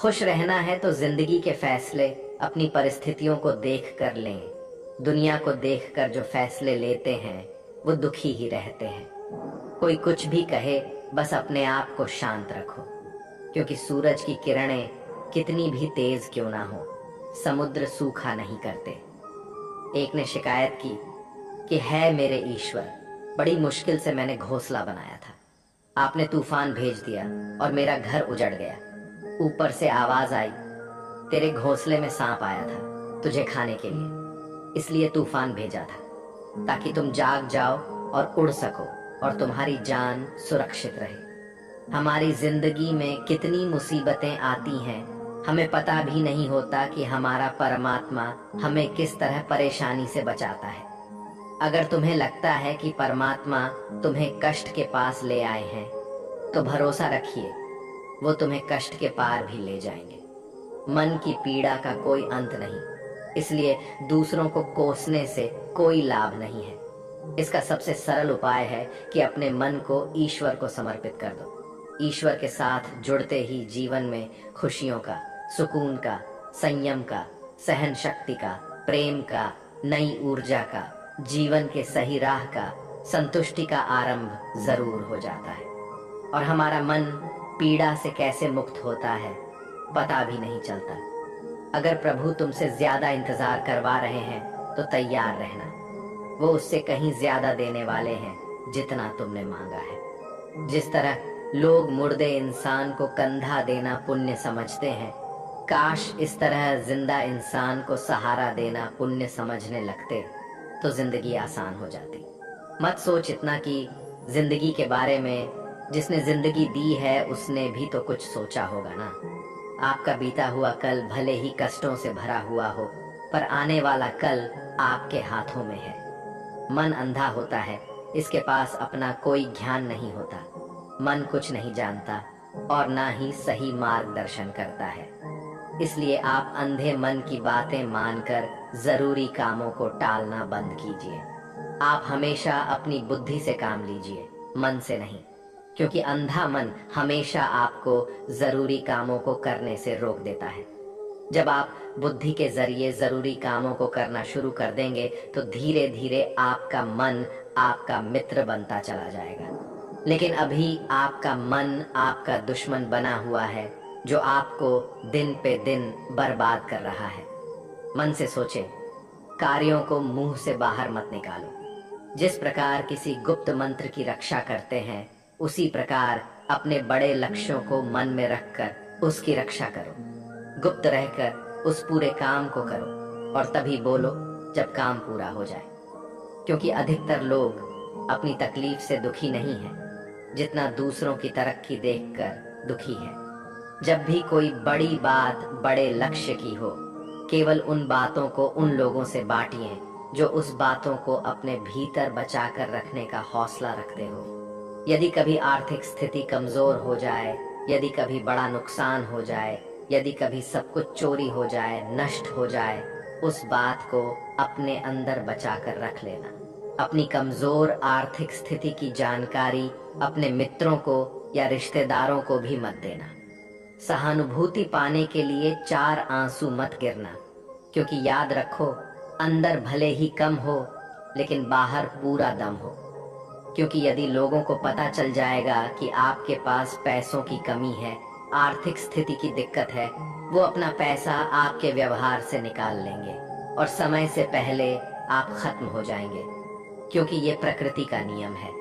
खुश रहना है तो जिंदगी के फैसले अपनी परिस्थितियों को देख कर लें। दुनिया को देख कर जो फैसले लेते हैं वो दुखी ही रहते हैं। कोई कुछ भी कहे, बस अपने आप को शांत रखो, क्योंकि सूरज की किरणें कितनी भी तेज क्यों ना हो, समुद्र सूखा नहीं करते। एक ने शिकायत की कि है मेरे ईश्वर, बड़ी मुश्किल से मैंने घोंसला बनाया था, आपने तूफान भेज दिया और मेरा घर उजड़ गया। ऊपर से आवाज आई, तेरे घोंसले में सांप आया था तुझे खाने के लिए, इसलिए तूफान भेजा था ताकि तुम जाग जाओ और उड़ सको और तुम्हारी जान सुरक्षित रहे। हमारी जिंदगी में कितनी मुसीबतें आती हैं, हमें पता भी नहीं होता कि हमारा परमात्मा हमें किस तरह परेशानी से बचाता है। अगर तुम्हें लगता है कि परमात्मा तुम्हें कष्ट के पास ले आए हैं, तो भरोसा रखिए वो तुम्हें कष्ट के पार भी ले जाएंगे। मन की पीड़ा का कोई अंत नहीं, इसलिए दूसरों को कोसने से कोई लाभ नहीं है। इसका सबसे सरल उपाय है कि अपने मन को ईश्वर को समर्पित कर दो। ईश्वर के साथ जुड़ते ही जीवन में खुशियों का, सुकून का, संयम का, सहन शक्ति का, प्रेम का, नई ऊर्जा का, जीवन के सही राह का, संतुष्टि का आरंभ जरूर हो जाता है। और हमारा मन पीड़ा से कैसे मुक्त होता है पता भी नहीं चलता। अगर प्रभु तुमसे ज्यादा इंतजार करवा रहे हैं तो तैयार रहना, वो उससे कहीं ज्यादा देने वाले हैं जितना तुमने मांगा है। जिस तरह लोग मुर्दे इंसान को कंधा देना पुण्य समझते हैं, काश इस तरह जिंदा इंसान को सहारा देना पुण्य समझने लगते तो जिंदगी आसान हो जाती। मत सोच इतना कि जिंदगी के बारे में, जिसने जिंदगी दी है उसने भी तो कुछ सोचा होगा ना। आपका बीता हुआ कल भले ही कष्टों से भरा हुआ हो, पर आने वाला कल आपके हाथों में है। मन अंधा होता है, इसके पास अपना कोई ज्ञान नहीं होता। मन कुछ नहीं जानता और ना ही सही मार्गदर्शन करता है। इसलिए आप अंधे मन की बातें मानकर जरूरी कामों को टालना बंद कीजिए। आप हमेशा अपनी बुद्धि से काम लीजिए, मन से नहीं, क्योंकि अंधा मन हमेशा आपको जरूरी कामों को करने से रोक देता है। जब आप बुद्धि के जरिए जरूरी कामों को करना शुरू कर देंगे तो धीरे धीरे आपका मन आपका मित्र बनता चला जाएगा। लेकिन अभी आपका मन आपका दुश्मन बना हुआ है, जो आपको दिन पे दिन बर्बाद कर रहा है। मन से सोचें, कार्यों को मुंह से बाहर मत निकालो। जिस प्रकार किसी गुप्त मंत्र की रक्षा करते हैं, उसी प्रकार अपने बड़े लक्ष्यों को मन में रखकर उसकी रक्षा करो। गुप्त रहकर उस पूरे काम को करो और तभी बोलो जब काम पूरा हो जाए। क्योंकि अधिकतर लोग अपनी तकलीफ से दुखी नहीं हैं, जितना दूसरों की तरक्की देखकर दुखी है। जब भी कोई बड़ी बात बड़े लक्ष्य की हो, केवल उन बातों को उन लोगों से बांटिए जो उस बातों को अपने भीतर बचा कर रखने का हौसला रखते हो। यदि कभी आर्थिक स्थिति कमजोर हो जाए, यदि कभी बड़ा नुकसान हो जाए, यदि कभी सब कुछ चोरी हो जाए, नष्ट हो जाए, उस बात को अपने अंदर बचा कर रख लेना। अपनी कमजोर आर्थिक स्थिति की जानकारी अपने मित्रों को या रिश्तेदारों को भी मत देना। सहानुभूति पाने के लिए 4 आंसू मत गिरना, क्योंकि याद रखो, अंदर भले ही कम हो लेकिन बाहर पूरा दम हो। क्योंकि यदि लोगों को पता चल जाएगा कि आपके पास पैसों की कमी है, आर्थिक स्थिति की दिक्कत है, वो अपना पैसा आपके व्यवहार से निकाल लेंगे और समय से पहले आप खत्म हो जाएंगे। क्योंकि ये प्रकृति का नियम है,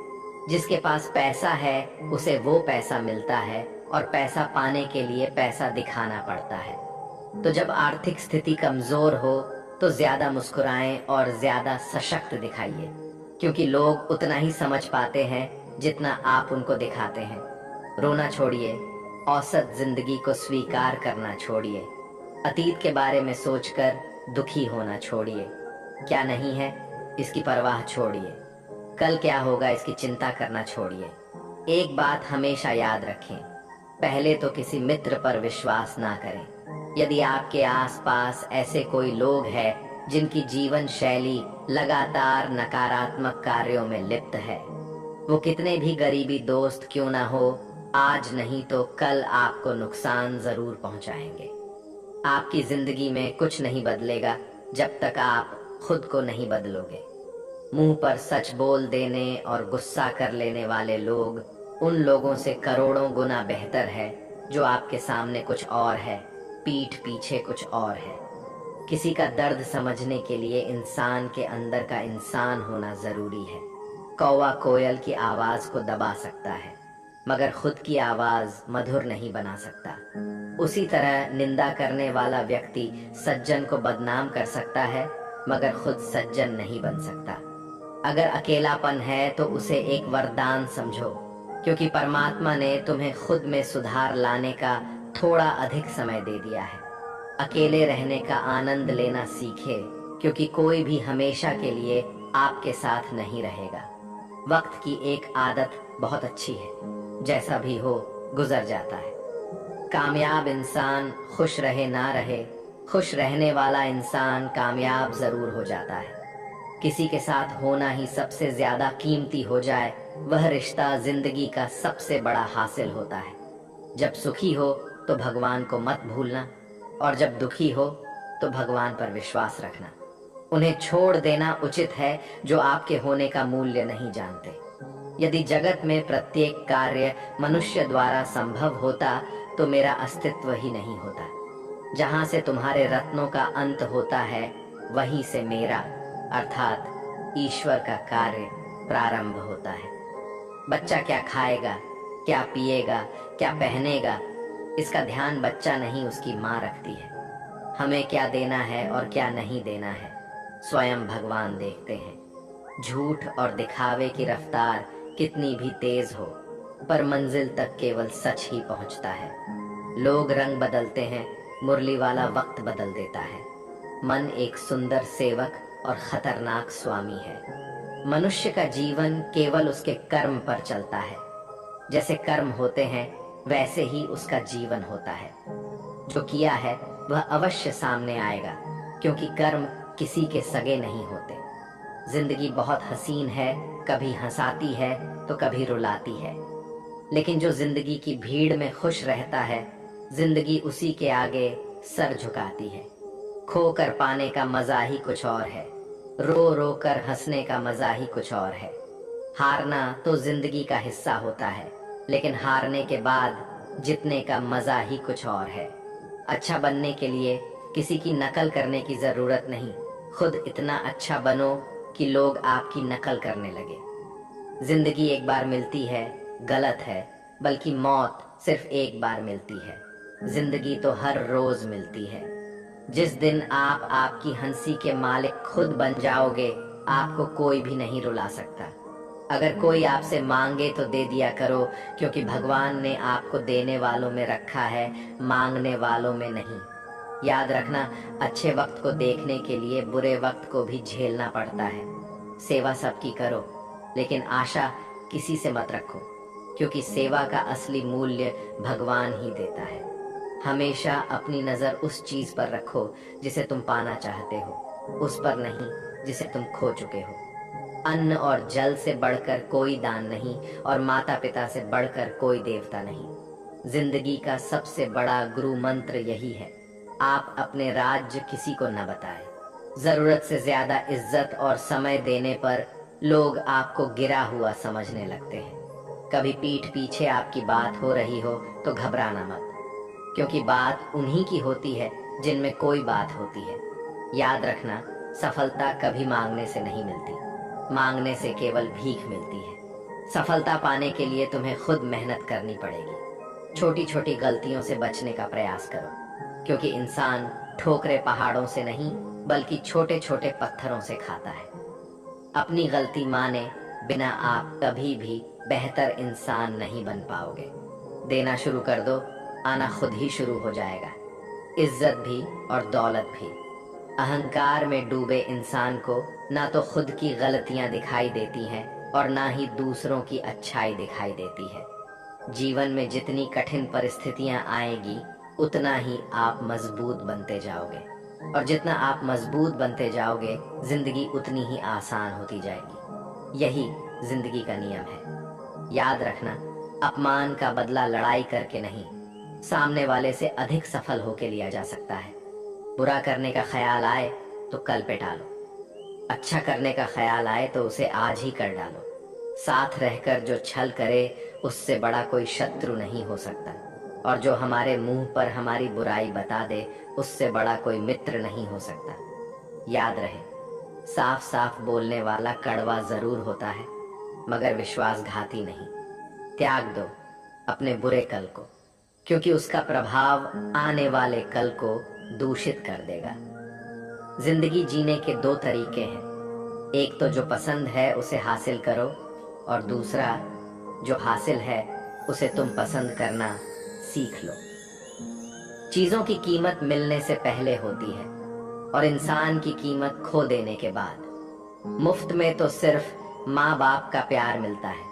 जिसके पास पैसा है उसे वो पैसा मिलता है और पैसा पाने के लिए पैसा दिखाना पड़ता है। तो जब आर्थिक स्थिति कमजोर हो तो ज्यादा मुस्कुराएं और ज्यादा सशक्त दिखाइए, क्योंकि लोग उतना ही समझ पाते हैं जितना आप उनको दिखाते हैं। रोना छोड़िए, औसत जिंदगी को स्वीकार करना छोड़िए, अतीत के बारे में सोचकर दुखी होना छोड़िए। क्या नहीं है इसकी परवाह छोड़िए, कल क्या होगा इसकी चिंता करना छोड़िए। एक बात हमेशा याद रखें, पहले तो किसी मित्र पर विश्वास ना करें। यदि आपके आसपास ऐसे कोई लोग हैं जिनकी जीवन शैली लगातार नकारात्मक कार्यों में लिप्त है, वो कितने भी गरीबी दोस्त क्यों ना हो, आज नहीं तो कल आपको नुकसान जरूर पहुंचाएंगे। आपकी जिंदगी में कुछ नहीं बदलेगा जब तक आप खुद को नहीं बदलोगे। मुंह पर सच बोल देने और गुस्सा कर लेने वाले लोग उन लोगों से करोड़ों गुना बेहतर है जो आपके सामने कुछ और है, पीठ पीछे कुछ और है। किसी का दर्द समझने के लिए इंसान के अंदर का इंसान होना जरूरी है। कौवा कोयल की आवाज को दबा सकता है, मगर खुद की आवाज मधुर नहीं बना सकता। उसी तरह निंदा करने वाला व्यक्ति सज्जन को बदनाम कर सकता है, मगर खुद सज्जन नहीं बन सकता। अगर अकेलापन है तो उसे एक वरदान समझो, क्योंकि परमात्मा ने तुम्हें खुद में सुधार लाने का थोड़ा अधिक समय दे दिया है। अकेले रहने का आनंद लेना सीखे, क्योंकि कोई भी हमेशा के लिए आपके साथ नहीं रहेगा। वक्त की एक आदत बहुत अच्छी है, जैसा भी हो गुजर जाता है। कामयाब इंसान खुश रहे ना रहे, खुश रहने वाला इंसान कामयाब जरूर हो जाता है। किसी के साथ होना ही सबसे ज्यादा कीमती हो जाए, वह रिश्ता जिंदगी का सबसे बड़ा हासिल होता है। जब सुखी हो तो भगवान को मत भूलना, और जब दुखी हो तो भगवान पर विश्वास रखना। उन्हें छोड़ देना उचित है जो आपके होने का मूल्य नहीं जानते। यदि जगत में प्रत्येक कार्य मनुष्य द्वारा संभव होता तो मेरा अस्तित्व ही नहीं होता। जहां से तुम्हारे रत्नों का अंत होता है, वहीं से मेरा अर्थात ईश्वर का कार्य प्रारंभ होता है। बच्चा क्या खाएगा, क्या पिएगा, क्या पहनेगा, इसका ध्यान बच्चा नहीं उसकी माँ रखती है। हमें क्या देना है और क्या नहीं देना है, स्वयं भगवान देखते हैं। झूठ और दिखावे की रफ्तार कितनी भी तेज हो, पर मंजिल तक केवल सच ही पहुंचता है। लोग रंग बदलते हैं, मुरली वाला वक्त बदल देता है। मन एक सुंदर सेवक और खतरनाक स्वामी है। मनुष्य का जीवन केवल उसके कर्म पर चलता है। जैसे कर्म होते हैं वैसे ही उसका जीवन होता है। जो किया है वह अवश्य सामने आएगा, क्योंकि कर्म किसी के सगे नहीं होते। जिंदगी बहुत हसीन है, कभी हंसाती है तो कभी रुलाती है, लेकिन जो जिंदगी की भीड़ में खुश रहता है, जिंदगी उसी के आगे सर झुकाती है। खो कर पाने का मजा ही कुछ और है, रो रो कर हंसने का मजा ही कुछ और है। हारना तो जिंदगी का हिस्सा होता है, लेकिन हारने के बाद जीतने का मजा ही कुछ और है। अच्छा बनने के लिए किसी की नकल करने की जरूरत नहीं, खुद इतना अच्छा बनो कि लोग आपकी नकल करने लगे। जिंदगी एक बार मिलती है, गलत है, बल्कि मौत सिर्फ एक बार मिलती है। जिंदगी तो हर रोज मिलती है। जिस दिन आप आपकी हंसी के मालिक खुद बन जाओगे, आपको कोई भी नहीं रुला सकता। अगर कोई आपसे मांगे तो दे दिया करो, क्योंकि भगवान ने आपको देने वालों में रखा है, मांगने वालों में नहीं। याद रखना, अच्छे वक्त को देखने के लिए बुरे वक्त को भी झेलना पड़ता है। सेवा सबकी करो, लेकिन आशा किसी से मत रखो, क्योंकि सेवा का असली मूल्य भगवान ही देता है। हमेशा अपनी नजर उस चीज पर रखो जिसे तुम पाना चाहते हो, उस पर नहीं जिसे तुम खो चुके हो। अन्न और जल से बढ़कर कोई दान नहीं, और माता पिता से बढ़कर कोई देवता नहीं। जिंदगी का सबसे बड़ा गुरु मंत्र यही है, आप अपने राज्य किसी को न बताएं। जरूरत से ज्यादा इज्जत और समय देने पर लोग आपको गिरा हुआ समझने लगते हैं। कभी पीठ पीछे आपकी बात हो रही हो तो घबराना मत, क्योंकि बात उन्हीं की होती है जिनमें कोई बात होती है। याद रखना, सफलता कभी मांगने से नहीं मिलती, मांगने से केवल भीख मिलती है। सफलता पाने के लिए तुम्हें खुद मेहनत करनी पड़ेगी। छोटी छोटी गलतियों से बचने का प्रयास करो, क्योंकि इंसान ठोकरे पहाड़ों से नहीं बल्कि छोटे छोटे पत्थरों से खाता है। अपनी गलती माने बिना आप कभी भी बेहतर इंसान नहीं बन पाओगे। देना शुरू कर दो, आना खुद ही शुरू हो जाएगा, इज्जत भी और दौलत भी। अहंकार में डूबे इंसान को ना तो खुद की गलतियां दिखाई देती हैं और ना ही दूसरों की अच्छाई दिखाई देती है। जीवन में जितनी कठिन परिस्थितियां आएगी, उतना ही आप मजबूत बनते जाओगे, और जितना आप मजबूत बनते जाओगे, जिंदगी उतनी ही आसान होती जाएगी। यही जिंदगी का नियम है। याद रखना, अपमान का बदला लड़ाई करके नहीं, सामने वाले से अधिक सफल होके लिया जा सकता है। बुरा करने का ख्याल आए तो कल पे टालो, अच्छा करने का ख्याल आए तो उसे आज ही कर डालो। साथ रहकर जो छल करे उससे बड़ा कोई शत्रु नहीं हो सकता, और जो हमारे मुंह पर हमारी बुराई बता दे उससे बड़ा कोई मित्र नहीं हो सकता। याद रहे, साफ साफ बोलने वाला कड़वा जरूर होता है, मगर विश्वासघाती नहीं। त्याग दो अपने बुरे कल को, क्योंकि उसका प्रभाव आने वाले कल को दूषित कर देगा। जिंदगी जीने के दो तरीके हैं, एक तो जो पसंद है उसे हासिल करो, और दूसरा जो हासिल है उसे तुम पसंद करना सीख लो। चीजों की कीमत मिलने से पहले होती है, और इंसान की कीमत खो देने के बाद। मुफ्त में तो सिर्फ माँ बाप का प्यार मिलता है,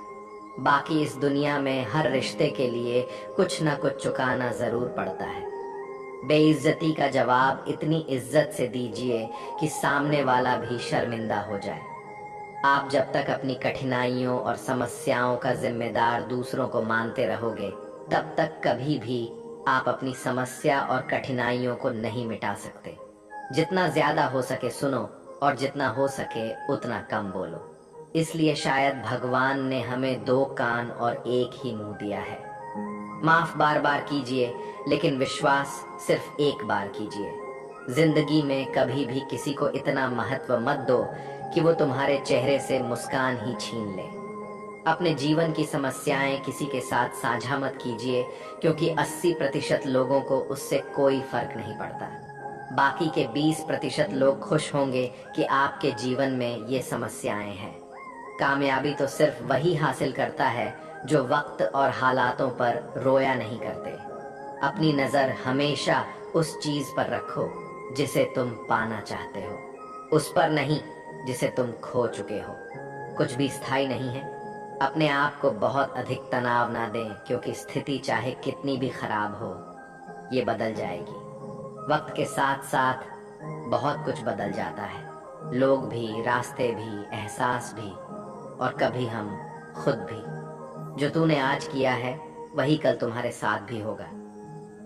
बाकी इस दुनिया में हर रिश्ते के लिए कुछ ना कुछ चुकाना जरूर पड़ता है। बेइज्जती का जवाब इतनी इज्जत से दीजिए कि सामने वाला भी शर्मिंदा हो जाए। आप जब तक अपनी कठिनाइयों और समस्याओं का जिम्मेदार दूसरों को मानते रहोगे, तब तक कभी भी आप अपनी समस्या और कठिनाइयों को नहीं मिटा सकते। जितना ज्यादा हो सके सुनो, और जितना हो सके उतना कम बोलो। इसलिए शायद भगवान ने हमें दो कान और एक ही मुंह दिया है। माफ बार बार कीजिए, लेकिन विश्वास सिर्फ एक बार कीजिए। जिंदगी में कभी भी किसी को इतना महत्व मत दो कि वो तुम्हारे चेहरे से मुस्कान ही छीन ले। अपने जीवन की समस्याएं किसी के साथ साझा मत कीजिए, क्योंकि 80% लोगों को उससे कोई फर्क नहीं पड़ता। बाकी के 20% लोग खुश होंगे कि आपके जीवन में ये समस्याएं हैं। कामयाबी तो सिर्फ वही हासिल करता है जो वक्त और हालातों पर रोया नहीं करते। अपनी नजर हमेशा उस चीज पर रखो जिसे तुम पाना चाहते हो, उस पर नहीं जिसे तुम खो चुके हो। कुछ भी स्थायी नहीं है। अपने आप को बहुत अधिक तनाव ना दें, क्योंकि स्थिति चाहे कितनी भी खराब हो, ये बदल जाएगी। वक्त के साथ साथ बहुत कुछ बदल जाता है, लोग भी, रास्ते भी, एहसास भी, और कभी हम खुद भी। जो तूने आज किया है वही कल तुम्हारे साथ भी होगा।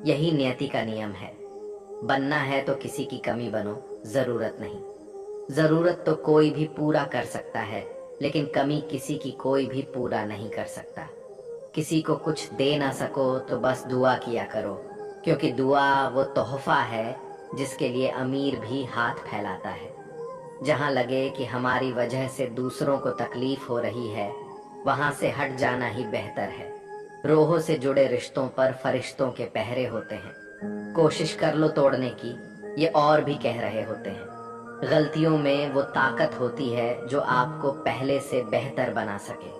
यही नियति का नियम है। बनना है तो किसी की कमी बनो, जरूरत नहीं। जरूरत तो कोई भी पूरा कर सकता है, लेकिन कमी किसी की कोई भी पूरा नहीं कर सकता। किसी को कुछ दे ना सको तो बस दुआ किया करो, क्योंकि दुआ वो तोहफा है जिसके लिए अमीर भी हाथ फैलाता है। जहां लगे कि हमारी वजह से दूसरों को तकलीफ हो रही है, वहां से हट जाना ही बेहतर है। रोहों से जुड़े रिश्तों पर फरिश्तों के पहरे होते हैं। कोशिश कर लो तोड़ने की, ये और भी कह रहे होते हैं। गलतियों में वो ताकत होती है जो आपको पहले से बेहतर बना सके।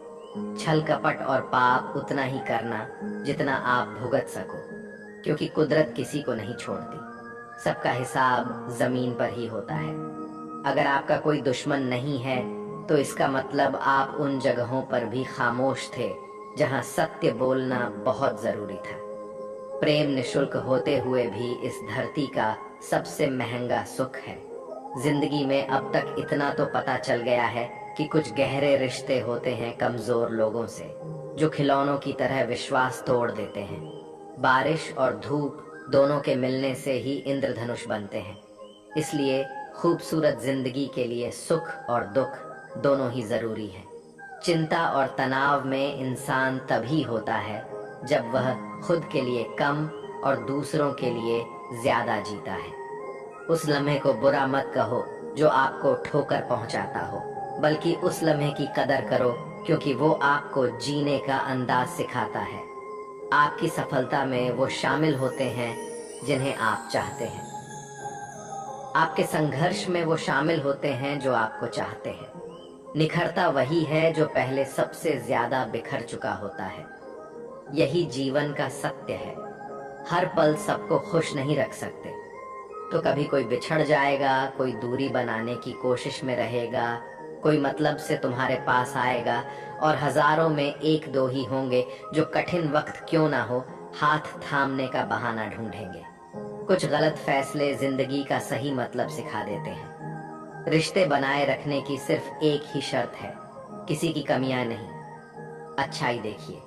छल कपट और पाप उतना ही करना जितना आप भुगत सको, क्योंकि कुदरत किसी को नहीं छोड़ती। सबका हिसाब जमीन पर ही होता है। अगर आपका कोई दुश्मन नहीं है तो इसका मतलब आप उन जगहों पर भी खामोश थे जहां सत्य बोलना बहुत जरूरी था। प्रेम निशुल्क होते हुए भी इस धरती का सबसे महंगा सुख है। जिंदगी में अब तक इतना तो पता चल गया है कि कुछ गहरे रिश्ते होते हैं कमजोर लोगों से, जो खिलौनों की तरह विश्वास तोड़ देते हैं। बारिश और धूप दोनों के मिलने से ही इंद्रधनुष बनते हैं। इसलिए खूबसूरत जिंदगी के लिए सुख और दुख दोनों ही जरूरी है। चिंता और तनाव में इंसान तभी होता है जब वह खुद के लिए कम और दूसरों के लिए ज्यादा जीता है। उस लम्हे को बुरा मत कहो जो आपको ठोकर पहुंचाता हो, बल्कि उस लम्हे की कदर करो, क्योंकि वो आपको जीने का अंदाज सिखाता है। आपकी सफलता में वो शामिल होते हैं जिन्हें आप चाहते हैं। आपके संघर्ष में वो शामिल होते हैं जो आपको चाहते हैं। निखरता वही है जो पहले सबसे ज्यादा बिखर चुका होता है। यही जीवन का सत्य है। हर पल सबको खुश नहीं रख सकते, तो कभी कोई बिछड़ जाएगा, कोई दूरी बनाने की कोशिश में रहेगा, कोई मतलब से तुम्हारे पास आएगा, और हजारों में एक दो ही होंगे जो कठिन वक्त क्यों ना हो हाथ थामने का बहाना ढूंढेंगे। कुछ गलत फैसले जिंदगी का सही मतलब सिखा देते हैं। रिश्ते बनाए रखने की सिर्फ एक ही शर्त है, किसी की कमियां नहीं, अच्छाई देखिए।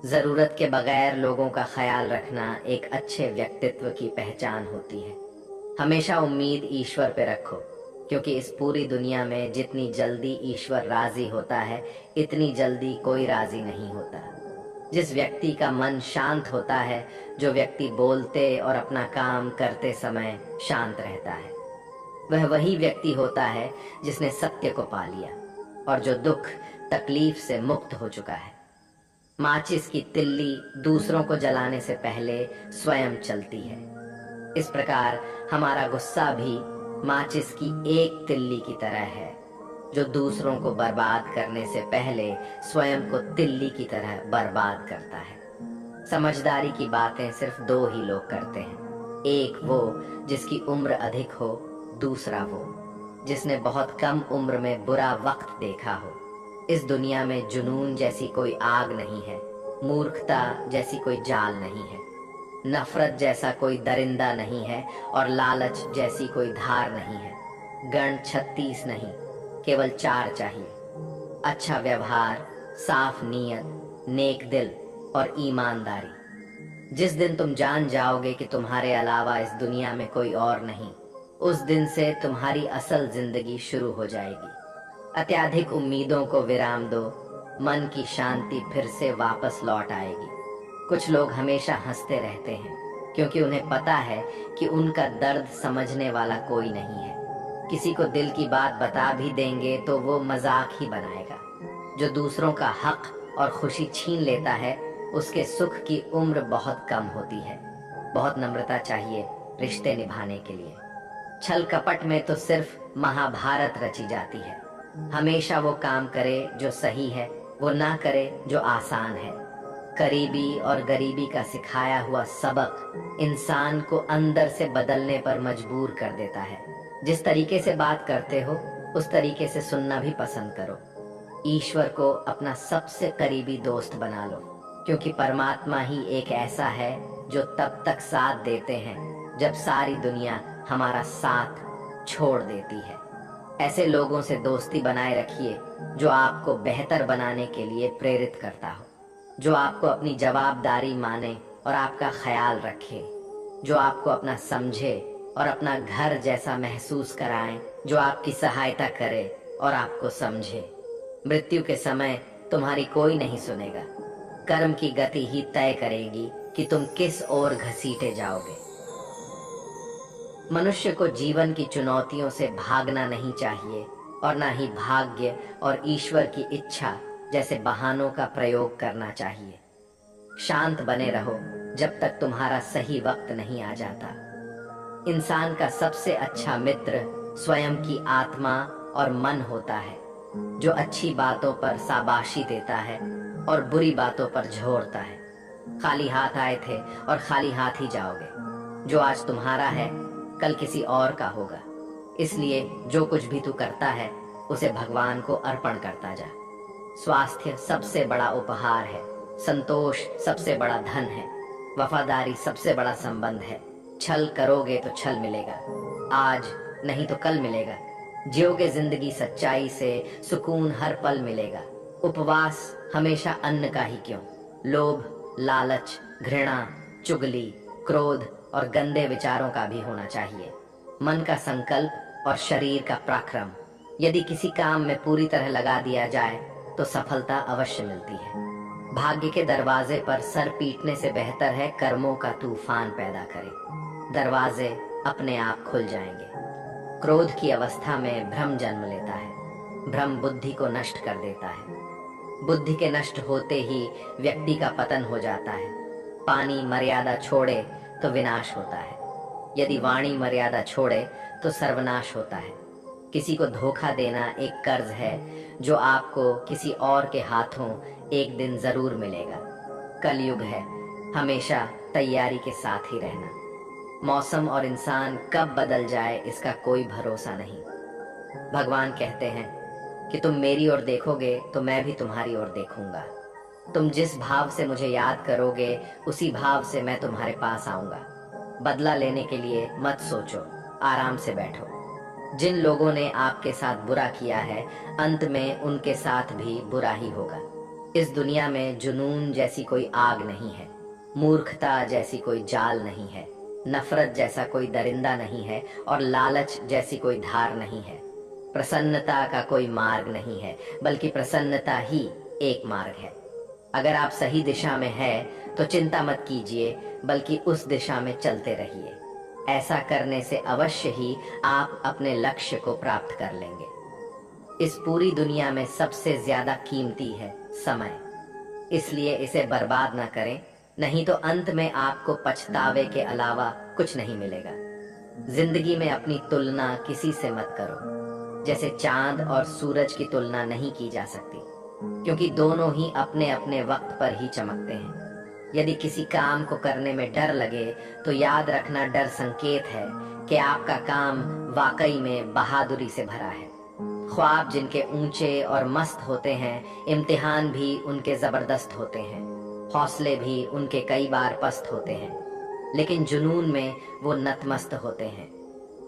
जरूरत के बगैर लोगों का ख्याल रखना एक अच्छे व्यक्तित्व की पहचान होती है। हमेशा उम्मीद ईश्वर पे रखो, क्योंकि इस पूरी दुनिया में जितनी जल्दी ईश्वर राजी होता है, इतनी जल्दी कोई राजी नहीं होता। जिस व्यक्ति का मन शांत होता है, जो व्यक्ति बोलते और अपना काम करते समय शांत रहता है, वह वही व्यक्ति होता है जिसने सत्य को पा लिया और जो दुख तकलीफ से मुक्त हो चुका है। माचिस की तिल्ली दूसरों को जलाने से पहले स्वयं चलती है। इस प्रकार हमारा गुस्सा भी माचिस की एक तिल्ली की तरह है, जो दूसरों को बर्बाद करने से पहले स्वयं को तिल्ली की तरह बर्बाद करता है। समझदारी की बातें सिर्फ दो ही लोग करते हैं, एक वो जिसकी उम्र अधिक हो, दूसरा वो जिसने बहुत कम उम्र में बुरा वक्त देखा हो। इस दुनिया में जुनून जैसी कोई आग नहीं है, मूर्खता जैसी कोई जाल नहीं है, नफरत जैसा कोई दरिंदा नहीं है और लालच जैसी कोई धार नहीं है। गण 36 नहीं, केवल 4 चाहिए, अच्छा व्यवहार, साफ नीयत, नेक दिल और ईमानदारी। जिस दिन तुम जान जाओगे कि तुम्हारे अलावा इस दुनिया में कोई और नहीं, उस दिन से तुम्हारी असल जिंदगी शुरू हो जाएगी। अत्यधिक उम्मीदों को विराम दो, मन की शांति फिर से वापस लौट आएगी। कुछ लोग हमेशा हंसते रहते हैं, क्योंकि उन्हें पता है कि उनका दर्द समझने वाला कोई नहीं है। किसी को दिल की बात बता भी देंगे तो वो मजाक ही बनाएगा। जो दूसरों का हक और खुशी छीन लेता है, उसके सुख की उम्र बहुत कम होती है। बहुत नम्रता चाहिए रिश्ते निभाने के लिए। छल कपट में तो सिर्फ महाभारत रची जाती है। हमेशा वो काम करे जो सही है, वो ना करे जो आसान है। करीबी और गरीबी का सिखाया हुआ सबक इंसान को अंदर से बदलने पर मजबूर कर देता है। जिस तरीके से बात करते हो, उस तरीके से सुनना भी पसंद करो। ईश्वर को अपना सबसे करीबी दोस्त बना लो, क्योंकि परमात्मा ही एक ऐसा है जो तब तक साथ देते हैं जब सारी दुनिया हमारा साथ छोड़ देती है। ऐसे लोगों से दोस्ती बनाए रखिए जो आपको बेहतर बनाने के लिए प्रेरित करता हो, जो आपको अपनी जवाबदारी माने और आपका ख्याल रखे, जो आपको अपना समझे और अपना घर जैसा महसूस कराएं, जो आपकी सहायता करे और आपको समझे। मृत्यु के समय तुम्हारी कोई नहीं सुनेगा। कर्म की गति ही तय करेगी कि तुम किस ओर घसीटे जाओगे। मनुष्य को जीवन की चुनौतियों से भागना नहीं चाहिए और ना ही भाग्य और ईश्वर की इच्छा जैसे बहानों का प्रयोग करना चाहिए। शांत बने रहो जब तक तुम्हारा सही वक्त नहीं आ जाता। इंसान का सबसे अच्छा मित्र स्वयं की आत्मा और मन होता है, जो अच्छी बातों पर शाबाशी देता है और बुरी बातों पर झोरता है। खाली हाथ आए थे और खाली हाथ ही जाओगे। जो आज तुम्हारा है, कल किसी और का होगा। इसलिए जो कुछ भी तू करता है, उसे भगवान को अर्पण करता जा। स्वास्थ्य सबसे बड़ा उपहार है, संतोष सबसे बड़ा धन है, वफादारी सबसे बड़ा संबंध है। छल करोगे तो छल मिलेगा, आज नहीं तो कल मिलेगा। जियोगे जिंदगी सच्चाई से, सुकून हर पल मिलेगा। उपवास हमेशा अन्न का ही क्यों, लोभ, लालच, घृणा, चुगली, क्रोध और गंदे विचारों का भी होना चाहिए। मन का संकल्प और शरीर का पराक्रम यदि किसी काम में पूरी तरह लगा दिया जाए तो सफलता अवश्य मिलती है। भाग्य के दरवाजे पर सर पीटने से बेहतर है कर्मों का तूफान पैदा करे। दरवाजे अपने आप खुल जाएंगे। क्रोध की अवस्था में भ्रम जन्म लेता है। भ्रम बुद्धि को नष्ट कर देता है। बुद्धि के नष्ट होते ही व्यक्ति का पतन हो जाता है। पानी मर्यादा छोड़े तो विनाश होता है, यदि वाणी मर्यादा छोड़े तो सर्वनाश होता है। किसी को धोखा देना एक कर्ज है जो आपको किसी और के हाथों एक दिन जरूर मिलेगा। कलयुग है, हमेशा तैयारी के साथ ही रहना। मौसम और इंसान कब बदल जाए इसका कोई भरोसा नहीं। भगवान कहते हैं कि तुम मेरी ओर देखोगे तो मैं भी तुम्हारी ओर देखूंगा। तुम जिस भाव से मुझे याद करोगे, उसी भाव से मैं तुम्हारे पास आऊंगा। बदला लेने के लिए मत सोचो, आराम से बैठो। जिन लोगों ने आपके साथ बुरा किया है, अंत में उनके साथ भी बुरा ही होगा। इस दुनिया में जुनून जैसी कोई आग नहीं है, मूर्खता जैसी कोई जाल नहीं है, नफरत जैसा कोई दरिंदा नहीं है और लालच जैसी कोई धार नहीं है। प्रसन्नता का कोई मार्ग नहीं है, बल्कि प्रसन्नता ही एक मार्ग है। अगर आप सही दिशा में हैं, तो चिंता मत कीजिए, बल्कि उस दिशा में चलते रहिए। ऐसा करने से अवश्य ही आप अपने लक्ष्य को प्राप्त कर लेंगे। इस पूरी दुनिया में सबसे ज्यादा कीमती है समय, इसलिए इसे बर्बाद ना करें, नहीं तो अंत में आपको पछतावे के अलावा कुछ नहीं मिलेगा। जिंदगी में अपनी तुलना किसी से मत करो। जैसे चांद और सूरज की तुलना नहीं की जा सकती, क्योंकि दोनों ही अपने अपने वक्त पर ही चमकते हैं। यदि किसी काम को करने में डर लगे, तो याद रखना डर संकेत है कि आपका काम वाकई में बहादुरी से भरा है। ख्वाब जिनके ऊंचे और मस्त होते हैं, इम्तिहान भी उनके जबरदस्त होते हैं, हौसले भी उनके कई बार पस्त होते हैं, लेकिन जुनून में वो नतमस्त होते हैं।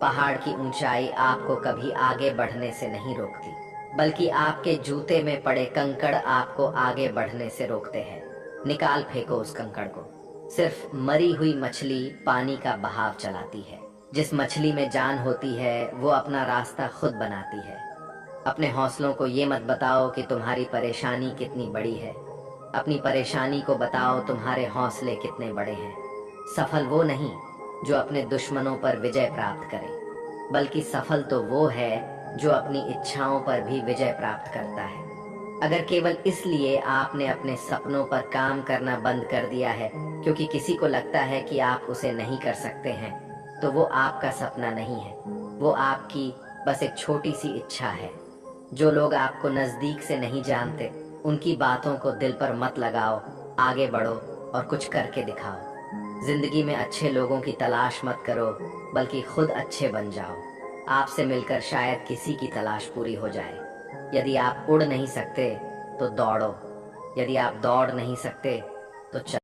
पहाड़ की ऊंचाई आपको कभी आगे बढ़ने से नहीं रोकती, बल्कि आपके जूते में पड़े कंकड़ आपको आगे बढ़ने से रोकते हैं। निकाल फेंको उस कंकड़ को। सिर्फ मरी हुई मछली पानी का बहाव चलाती है। जिस मछली में जान होती है, वो अपना रास्ता खुद बनाती है। अपने हौसलों को ये मत बताओ कि तुम्हारी परेशानी कितनी बड़ी है, अपनी परेशानी को बताओ तुम्हारे हौसले कितने बड़े हैं। सफल वो नहीं जो अपने दुश्मनों पर विजय प्राप्त करे, बल्कि सफल तो वो है जो अपनी इच्छाओं पर भी विजय प्राप्त करता है। अगर केवल इसलिए आपने अपने सपनों पर काम करना बंद कर दिया है क्योंकि किसी को लगता है कि आप उसे नहीं कर सकते हैं, तो वो आपका सपना नहीं है, वो आपकी बस एक छोटी सी इच्छा है। जो लोग आपको नजदीक से नहीं जानते, उनकी बातों को दिल पर मत लगाओ, आगे बढ़ो और कुछ करके दिखाओ। जिंदगी में अच्छे लोगों की तलाश मत करो, बल्कि खुद अच्छे बन जाओ। आपसे मिलकर शायद किसी की तलाश पूरी हो जाए। यदि आप उड़ नहीं सकते तो दौड़ो, यदि आप दौड़ नहीं सकते तो चलो।